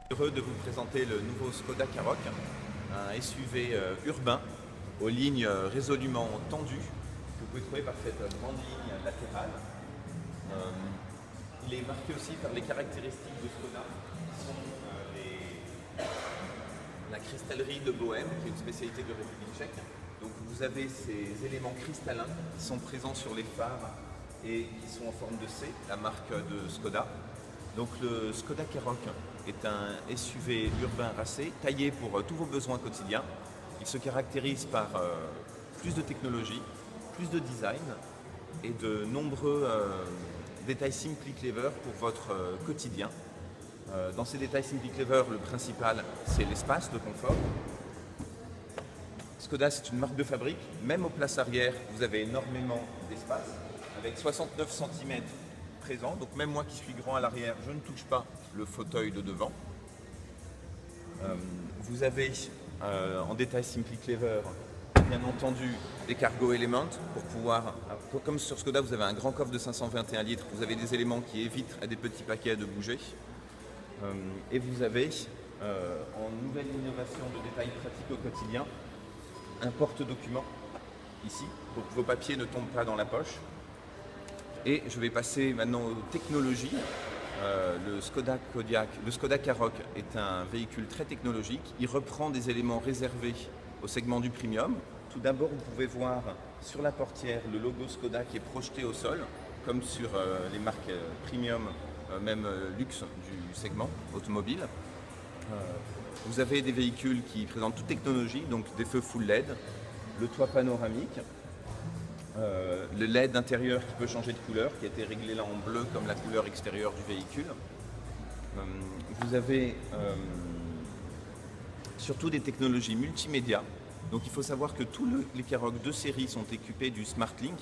Heureux de vous présenter le nouveau Skoda Karoq, un SUV urbain aux lignes résolument tendues que vous pouvez trouver par cette grande ligne latérale. Il est marqué aussi par les caractéristiques de Skoda qui sont la cristallerie de Bohème, qui est une spécialité de République tchèque. Donc vous avez ces éléments cristallins qui sont présents sur les phares et qui sont en forme de C, la marque de Skoda. Donc le Skoda Karoq est un SUV urbain racé, taillé pour tous vos besoins quotidiens. Il se caractérise par plus de technologie, plus de design et de nombreux détails Simply Clever pour votre quotidien. Dans ces détails Simply Clever, le principal, c'est l'espace, le confort. Skoda, c'est une marque de fabrique. Même aux places arrière, vous avez énormément d'espace, avec 69 cm présents. Donc même moi qui suis grand à l'arrière, je ne touche pas le fauteuil de devant. Vous avez en détail Simply Clever, bien entendu, des cargo elements pour pouvoir, comme sur Skoda, vous avez un grand coffre de 521 litres, vous avez des éléments qui évitent à des petits paquets de bouger. Et vous avez, en nouvelle innovation de détails pratiques au quotidien, un porte-document ici, pour que vos papiers ne tombent pas dans la poche. Et je vais passer maintenant aux technologies. Le Skoda Karoq est un véhicule très technologique. Il reprend des éléments réservés au segment du premium. Tout d'abord, vous pouvez voir sur la portière le logo Skoda qui est projeté au sol, comme sur les marques premium, même luxe du segment automobile. Vous avez des véhicules qui présentent toute technologie, donc des feux full LED, le toit panoramique, le LED intérieur qui peut changer de couleur, qui a été réglé là en bleu comme la couleur extérieure du véhicule. Vous avez surtout des technologies multimédia. Donc il faut savoir que tous les Karoq de série sont équipés du SmartLink,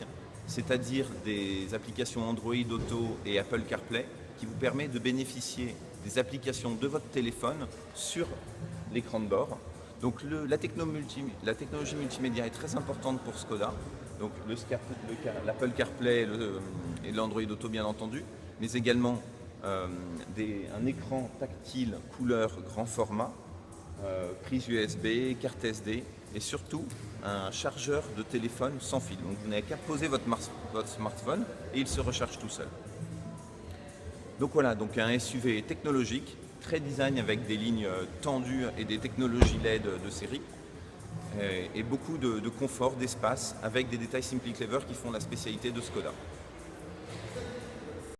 c'est-à-dire des applications Android Auto et Apple CarPlay qui vous permet de bénéficier des applications de votre téléphone sur l'écran de bord. Donc la technologie multimédia est très importante pour Skoda. Donc l'Apple CarPlay et l'Android Auto bien entendu, mais également un écran tactile couleur grand format, prise USB, carte SD et surtout un chargeur de téléphone sans fil. Donc vous n'avez qu'à poser votre smartphone et il se recharge tout seul. Donc voilà, donc un SUV technologique, très design avec des lignes tendues et des technologies LED de série et beaucoup de confort, d'espace avec des détails Simply Clever qui font la spécialité de Skoda.